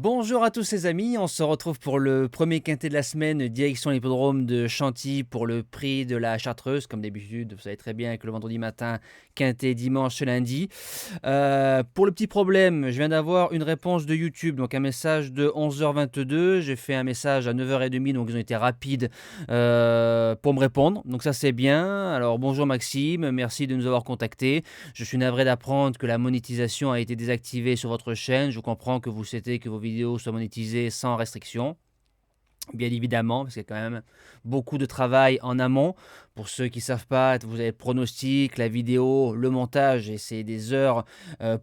Bonjour à tous les amis, on se retrouve pour le premier quintet de la semaine, direction l'hippodrome de Chantilly pour le prix de la Chartreuse. Comme d'habitude, vous savez très bien que le vendredi matin, quintet dimanche, lundi. Pour le petit problème, je viens d'avoir une réponse de YouTube, donc un message de 11h22. J'ai fait un message à 9h30, donc ils ont été rapides pour me répondre. Donc ça c'est bien. Alors bonjour Maxime, merci de nous avoir contactés. Je suis navré d'apprendre que la monétisation a été désactivée sur votre chaîne. Je comprends que vous souhaitez que vos vidéos soient monétisées sans restriction. Bien évidemment, parce qu'il y a quand même beaucoup de travail en amont. Pour ceux qui ne savent pas, vous avez le pronostic, la vidéo, le montage, et c'est des heures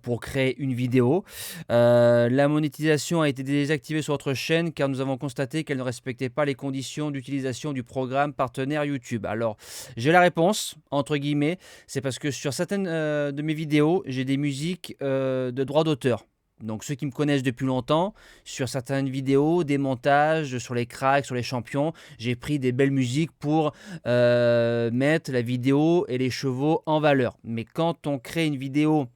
pour créer une vidéo. La monétisation a été désactivée sur votre chaîne car nous avons constaté qu'elle ne respectait pas les conditions d'utilisation du programme partenaire YouTube. Alors, j'ai la réponse, entre guillemets, c'est parce que sur certaines de mes vidéos, j'ai des musiques de droit d'auteur. Donc ceux qui me connaissent depuis longtemps, sur certaines vidéos, des montages sur les cracks, sur les champions, j'ai pris des belles musiques pour mettre la vidéo et les chevaux en valeur. Mais quand on crée une vidéo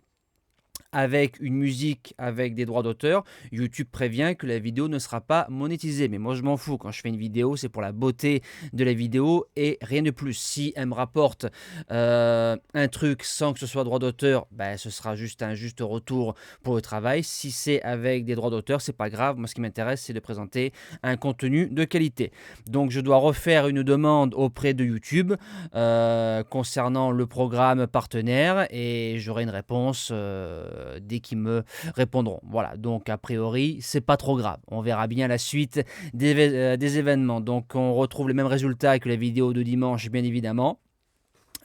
avec une musique avec des droits d'auteur, YouTube prévient que la vidéo ne sera pas monétisée. Mais moi je m'en fous, quand je fais une vidéo, c'est pour la beauté de la vidéo et rien de plus. Si elle me rapporte un truc sans que ce soit droit d'auteur, ben, ce sera juste un juste retour pour le travail. Si c'est avec des droits d'auteur, c'est pas grave. Moi ce qui m'intéresse, c'est de présenter un contenu de qualité. Donc je dois refaire une demande auprès de YouTube concernant le programme partenaire et j'aurai une réponse dès qu'ils me répondront. Voilà, donc a priori, c'est pas trop grave. On verra bien la suite des événements. Donc on retrouve les mêmes résultats que la vidéo de dimanche, bien évidemment.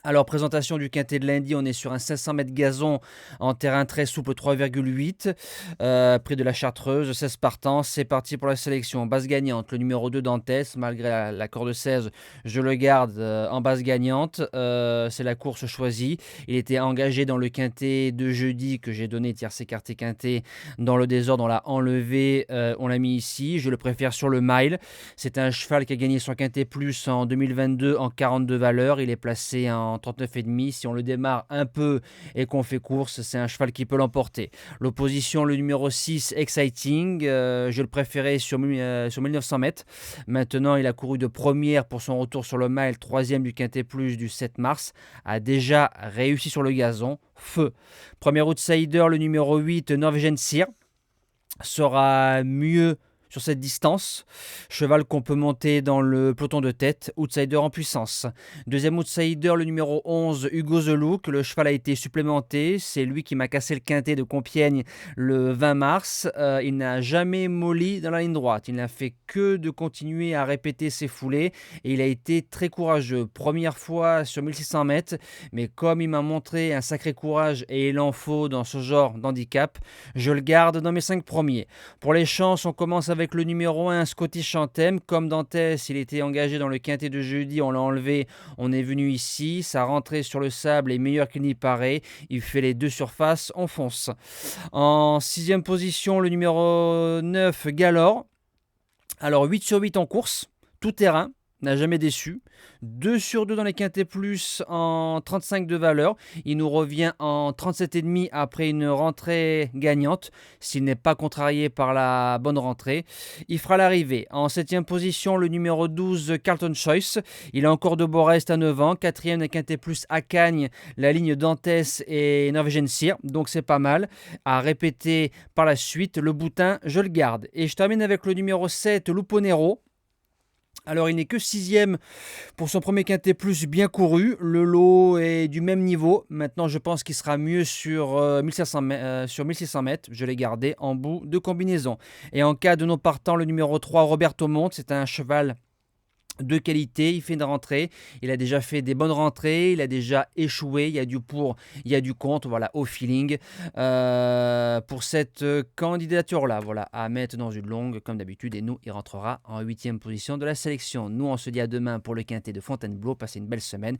Alors, présentation du quintet de lundi, on est sur un 500 mètres gazon en terrain très souple 3,8. Prix de la Chartreuse, 16 partants. C'est parti pour la sélection. Base gagnante, le numéro 2 Dantès, malgré la corde 16, je le garde en base gagnante. C'est la course choisie. Il était engagé dans le quintet de jeudi que j'ai donné tierce écarté quintet. Dans le désordre, on l'a enlevé, on l'a mis ici. Je le préfère sur le mile. C'est un cheval qui a gagné son quintet plus en 2022 en 42 valeurs. Il est placé en 39,5. Si on le démarre un peu et qu'on fait course, c'est un cheval qui peut l'emporter. L'opposition, le numéro 6, Exciting. Je le préférais sur 1900 mètres. Maintenant, il a couru de première pour son retour sur le mile, troisième du Quintet Plus du 7 mars. A déjà réussi sur le gazon. Feu. Premier outsider, le numéro 8, Norwegian Seer. Sera mieux sur cette distance. Cheval qu'on peut monter dans le peloton de tête. Outsider en puissance. Deuxième outsider, le numéro 11, Hugo The Look. Le cheval a été supplémenté. C'est lui qui m'a cassé le quintet de Compiègne le 20 mars. Il n'a jamais molli dans la ligne droite. Il n'a fait que de continuer à répéter ses foulées. Et il a été très courageux. Première fois sur 1600 mètres. Mais comme il m'a montré un sacré courage et il en faut dans ce genre d'handicap, je le garde dans mes 5 premiers. Pour les chances, on commence avec le numéro 1, Scottish Anthem. Comme Dantès, il était engagé dans le quintet de jeudi, on l'a enlevé, on est venu ici. Sa rentrée sur le sable est meilleure qu'il n'y paraît. Il fait les deux surfaces, on fonce. En sixième position, le numéro 9, Galore. Alors 8 sur 8 en course, tout terrain. N'a jamais déçu. 2 sur 2 dans les quintets plus en 35 de valeur. Il nous revient en 37,5 après une rentrée gagnante. S'il n'est pas contrarié par la bonne rentrée, il fera l'arrivée. En 7e position, le numéro 12, Carlton Choice. Il a encore de beaux restes à 9 ans. 4e des quintets plus à Cagnes, la ligne Dantès et Norwegian Seer. Donc c'est pas mal. À répéter par la suite, le boutin, je le garde. Et je termine avec le numéro 7, Luponero. Alors, il n'est que 6e pour son premier quintet plus bien couru. Le lot est du même niveau. Maintenant, je pense qu'il sera mieux sur 1600 mètres. Je l'ai gardé en bout de combinaison. Et en cas de non partant, le numéro 3, Roberto Monte, c'est un cheval de qualité, il fait une rentrée, il a déjà fait des bonnes rentrées, il a déjà échoué, il y a du pour, il y a du contre, voilà, au feeling, pour cette candidature-là, voilà, à mettre dans une longue, comme d'habitude, et nous, il rentrera en 8e position de la sélection. Nous, on se dit à demain pour le quintet de Fontainebleau, passez une belle semaine,